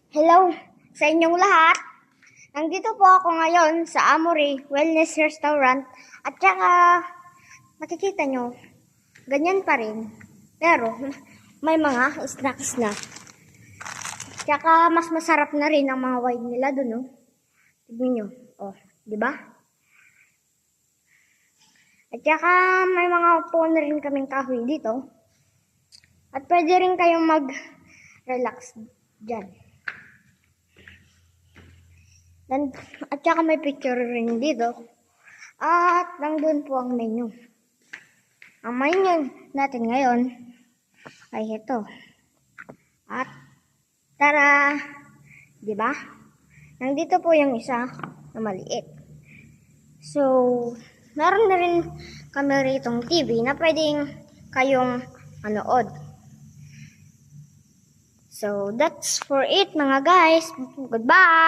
Hello sa inyong lahat. Nandito po ako ngayon sa Amory Wellness Restaurant at saka makikita nyo, ganyan pa rin. Pero may mga snacks na. Tsaka mas masarap na rin ang mga wine nila dun, oh. Tignan nyo. Oh, di ba? At saka may mga upo na rin kaming kahoy dito. At pwede rin kayong mag-relax dyan. At saka may picture rin dito. At nandun po ang menu. Ang menu natin ngayon ay ito. At tara! Di ba? Nandito po yung isa na maliit. So, meron na rin kami ritong TV na pwedeng kayong manood. So, that's for it mga guys. Goodbye!